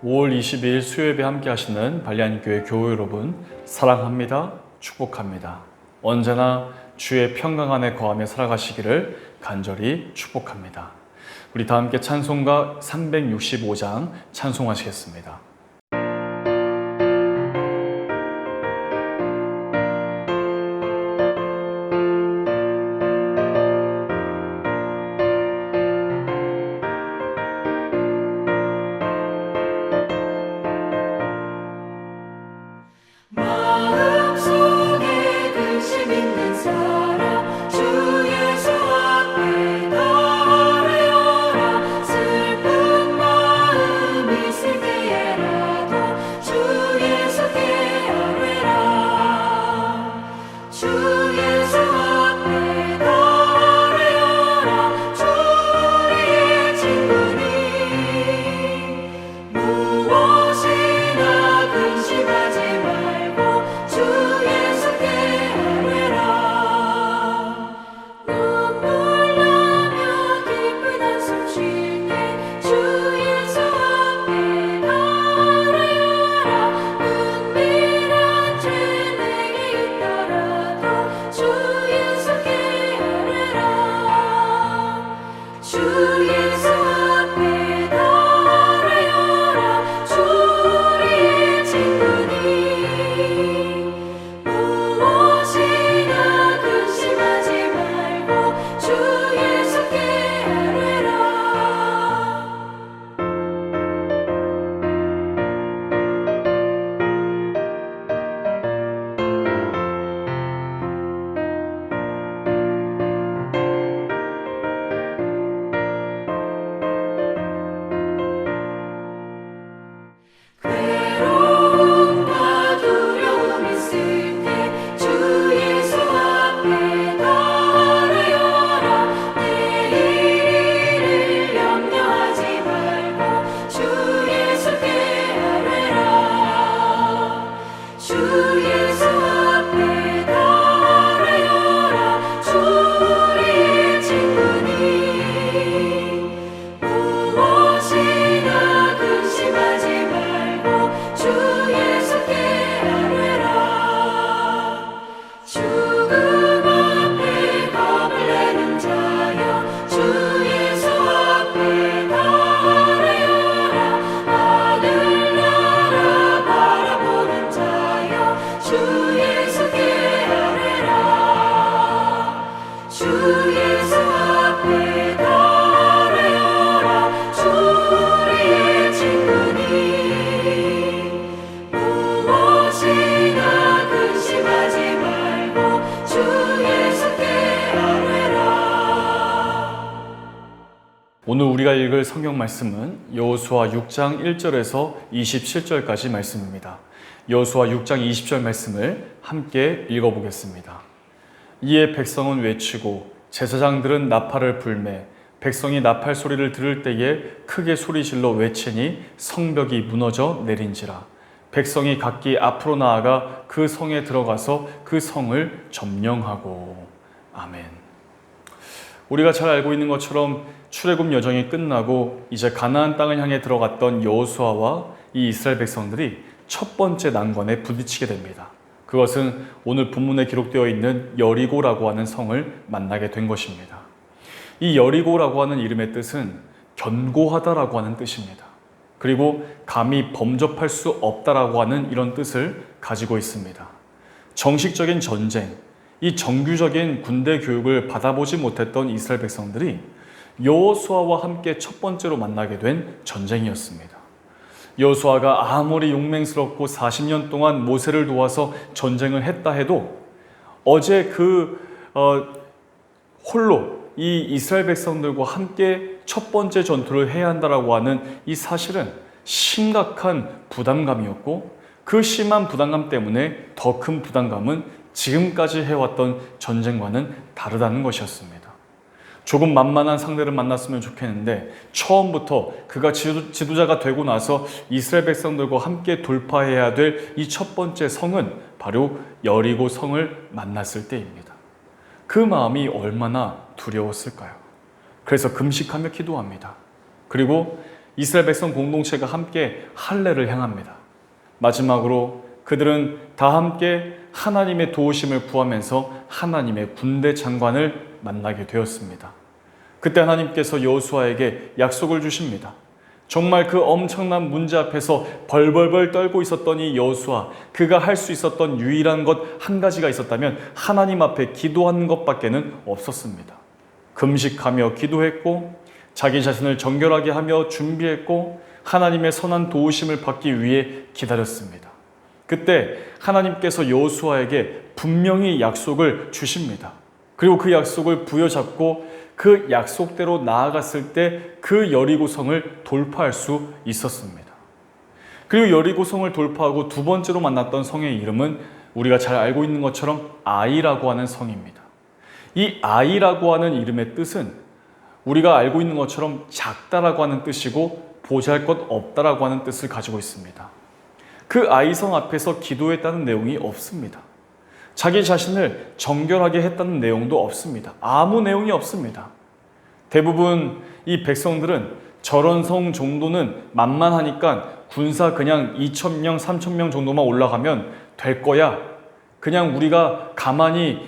5월 22일 수요예배 함께 하시는 발리안교회 교우 여러분, 사랑합니다. 축복합니다. 언제나 주의 평강 안에 거하며 살아가시기를 간절히 축복합니다. 우리 다 함께 찬송가 365장 찬송하시겠습니다. 오늘 우리가 읽을 성경 말씀은 여호수아 6장 1절에서 27절까지 말씀입니다. 여호수아 6장 20절 말씀을 함께 읽어보겠습니다. 이에 백성은 외치고 제사장들은 나팔을 불매 백성이 나팔 소리를 들을 때에 크게 소리질러 외치니 성벽이 무너져 내린지라. 백성이 각기 앞으로 나아가 그 성에 들어가서 그 성을 점령하고. 아멘. 우리가 잘 알고 있는 것처럼 출애굽 여정이 끝나고 이제 가나안 땅을 향해 들어갔던 여호수아와 이 이스라엘 백성들이 첫 번째 난관에 부딪히게 됩니다. 그것은 오늘 본문에 기록되어 있는 여리고라고 하는 성을 만나게 된 것입니다. 이 여리고라고 하는 이름의 뜻은 견고하다라고 하는 뜻입니다. 그리고 감히 범접할 수 없다라고 하는 이런 뜻을 가지고 있습니다. 정식적인 전쟁, 이 정규적인 군대 교육을 받아보지 못했던 이스라엘 백성들이 여호수아와 함께 첫 번째로 만나게 된 전쟁이었습니다. 여호수아가 아무리 용맹스럽고 40년 동안 모세를 도와서 전쟁을 했다 해도 어제 홀로 이 이스라엘 백성들과 함께 첫 번째 전투를 해야 한다라고 하는 이 사실은 심각한 부담감이었고, 그 심한 부담감 때문에 더 큰 부담감은 지금까지 해왔던 전쟁과는 다르다는 것이었습니다. 조금 만만한 상대를 만났으면 좋겠는데 처음부터 그가 지도자가 되고 나서 이스라엘 백성들과 함께 돌파해야 될 이 첫 번째 성은 바로 여리고 성을 만났을 때입니다. 그 마음이 얼마나 두려웠을까요? 그래서 금식하며 기도합니다. 그리고 이스라엘 백성 공동체가 함께 할례를 행합니다. 마지막으로 그들은 다 함께 하나님의 도우심을 구하면서 하나님의 군대 장관을 만나게 되었습니다. 그때 하나님께서 여호수아에게 약속을 주십니다. 정말 그 엄청난 문제 앞에서 벌벌벌 떨고 있었던 이 여호수아, 그가 할 수 있었던 유일한 것 한 가지가 있었다면 하나님 앞에 기도하는 것밖에는 없었습니다. 금식하며 기도했고 자기 자신을 정결하게 하며 준비했고 하나님의 선한 도우심을 받기 위해 기다렸습니다. 그때 하나님께서 여호수아에게 분명히 약속을 주십니다. 그리고 그 약속을 부여잡고 그 약속대로 나아갔을 때 그 여리고성을 돌파할 수 있었습니다. 그리고 여리고성을 돌파하고 두 번째로 만났던 성의 이름은 우리가 잘 알고 있는 것처럼 아이라고 하는 성입니다. 이 아이라고 하는 이름의 뜻은 우리가 알고 있는 것처럼 작다라고 하는 뜻이고 보잘것없다라고 하는 뜻을 가지고 있습니다. 그 아이성 앞에서 기도했다는 내용이 없습니다. 자기 자신을 정결하게 했다는 내용도 없습니다. 아무 내용이 없습니다. 대부분 이 백성들은 저런 성 정도는 만만하니까 군사 그냥 2,000명, 3,000명 정도만 올라가면 될 거야. 그냥 우리가 가만히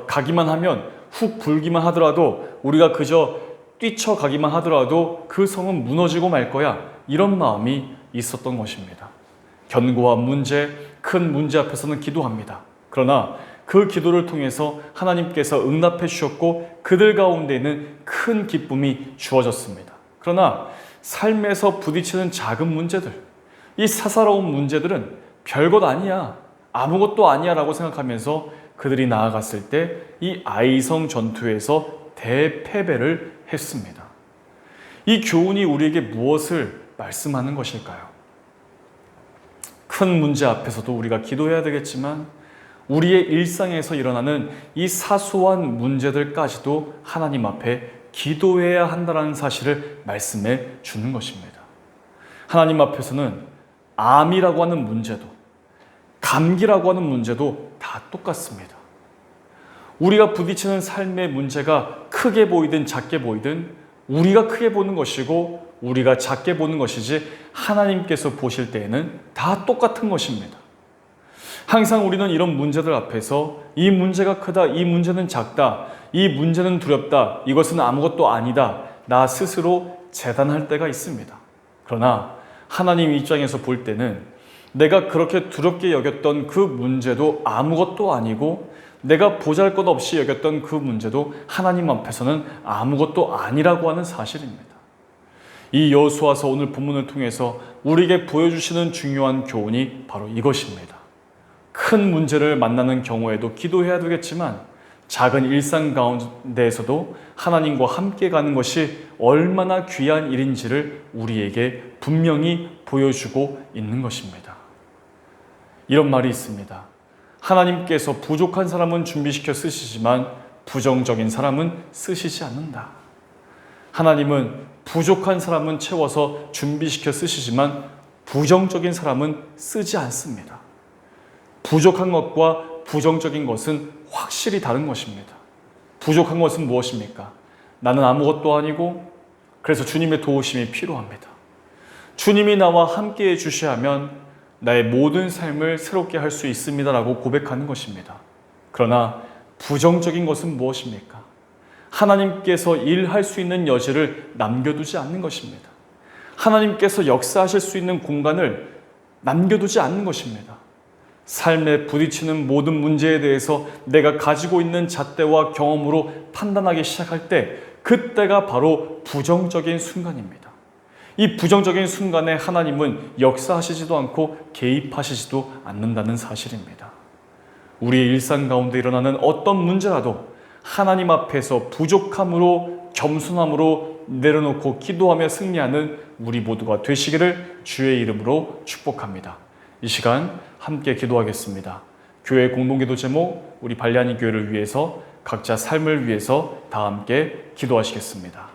가기만 하면 훅 불기만 하더라도 우리가 그저 뛰쳐가기만 하더라도 그 성은 무너지고 말 거야. 이런 마음이 있었던 것입니다. 견고한 문제, 큰 문제 앞에서는 기도합니다. 그러나 그 기도를 통해서 하나님께서 응답해 주셨고 그들 가운데는 큰 기쁨이 주어졌습니다. 그러나 삶에서 부딪히는 작은 문제들, 이 사사로운 문제들은 별것 아니야, 아무것도 아니야 라고 생각하면서 그들이 나아갔을 때 이 아이성 전투에서 대패배를 했습니다. 이 교훈이 우리에게 무엇을 말씀하는 것일까요? 큰 문제 앞에서도 우리가 기도해야 되겠지만 우리의 일상에서 일어나는 이 사소한 문제들까지도 하나님 앞에 기도해야 한다는 사실을 말씀해 주는 것입니다. 하나님 앞에서는 암이라고 하는 문제도 감기라고 하는 문제도 다 똑같습니다. 우리가 부딪히는 삶의 문제가 크게 보이든 작게 보이든 우리가 크게 보는 것이고 우리가 작게 보는 것이지 하나님께서 보실 때에는 다 똑같은 것입니다. 항상 우리는 이런 문제들 앞에서 이 문제가 크다, 이 문제는 작다, 이 문제는 두렵다, 이것은 아무것도 아니다, 나 스스로 재단할 때가 있습니다. 그러나 하나님 입장에서 볼 때는 내가 그렇게 두렵게 여겼던 그 문제도 아무것도 아니고 내가 보잘것없이 여겼던 그 문제도 하나님 앞에서는 아무것도 아니라고 하는 사실입니다. 이 여호수아서 오늘 본문을 통해서 우리에게 보여주시는 중요한 교훈이 바로 이것입니다. 큰 문제를 만나는 경우에도 기도해야 되겠지만 작은 일상 가운데에서도 하나님과 함께 가는 것이 얼마나 귀한 일인지를 우리에게 분명히 보여주고 있는 것입니다. 이런 말이 있습니다. 하나님께서 부족한 사람은 준비시켜 쓰시지만 부정적인 사람은 쓰시지 않는다. 하나님은 부족한 사람은 채워서 준비시켜 쓰시지만 부정적인 사람은 쓰지 않습니다. 부족한 것과 부정적인 것은 확실히 다른 것입니다. 부족한 것은 무엇입니까? 나는 아무것도 아니고 그래서 주님의 도우심이 필요합니다. 주님이 나와 함께해 주셔야 하면 나의 모든 삶을 새롭게 할 수 있습니다라고 고백하는 것입니다. 그러나 부정적인 것은 무엇입니까? 하나님께서 일할 수 있는 여지를 남겨두지 않는 것입니다. 하나님께서 역사하실 수 있는 공간을 남겨두지 않는 것입니다. 삶에 부딪히는 모든 문제에 대해서 내가 가지고 있는 잣대와 경험으로 판단하기 시작할 때 그때가 바로 부정적인 순간입니다. 이 부정적인 순간에 하나님은 역사하시지도 않고 개입하시지도 않는다는 사실입니다. 우리의 일상 가운데 일어나는 어떤 문제라도 하나님 앞에서 부족함으로 겸손함으로 내려놓고 기도하며 승리하는 우리 모두가 되시기를 주의 이름으로 축복합니다. 이 시간 함께 기도하겠습니다. 교회 공동기도 제목 우리 발리하니 교회를 위해서 각자 삶을 위해서 다 함께 기도하시겠습니다.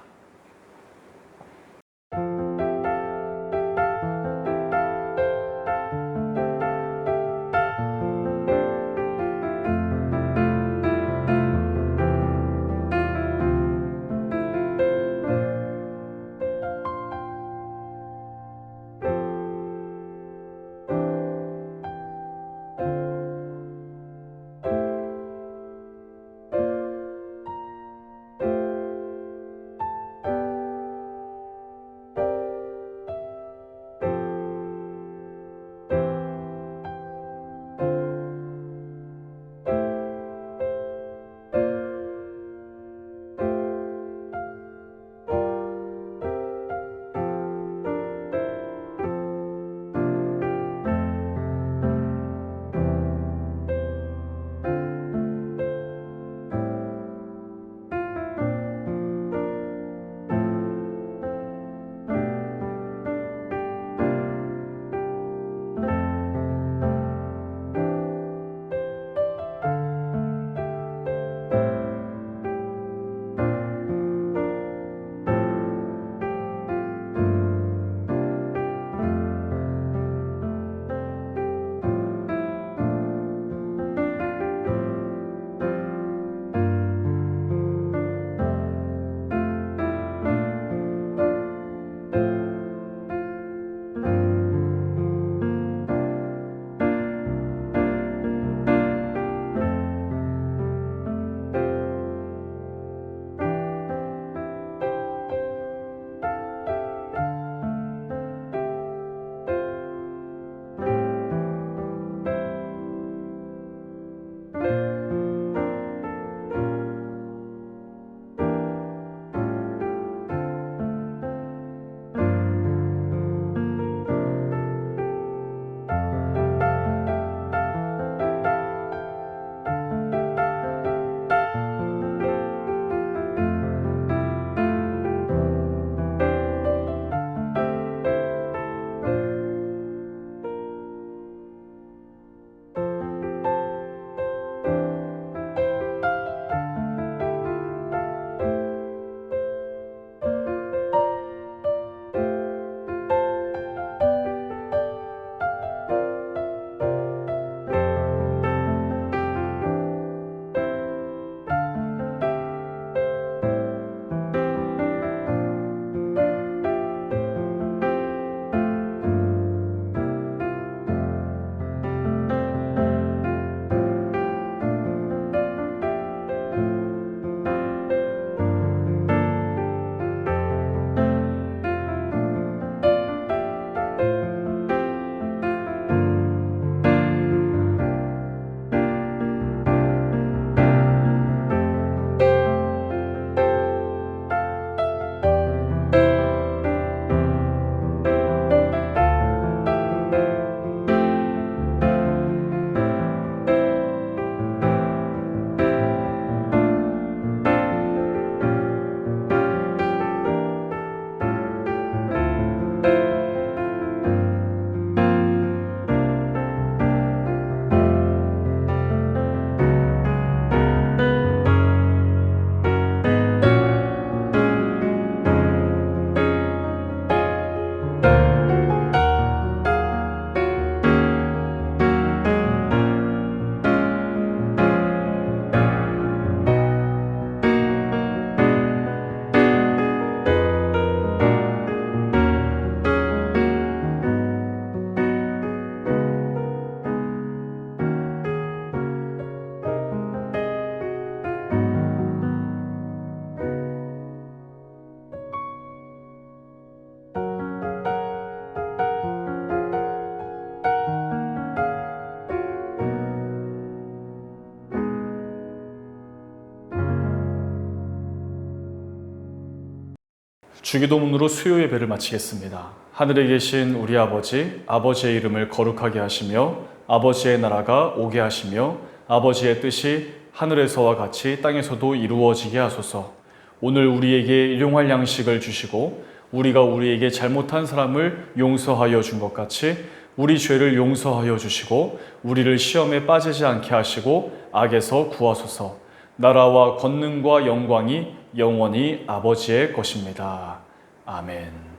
주기도문으로 수요 예배를 마치겠습니다. 하늘에 계신 우리 아버지, 아버지의 이름을 거룩하게 하시며 아버지의 나라가 오게 하시며 아버지의 뜻이 하늘에서와 같이 땅에서도 이루어지게 하소서. 오늘 우리에게 일용할 양식을 주시고 우리가 우리에게 잘못한 사람을 용서하여 준 것 같이 우리 죄를 용서하여 주시고 우리를 시험에 빠지지 않게 하시고 악에서 구하소서. 나라와 권능과 영광이 영원히 아버지의 것입니다. 아멘.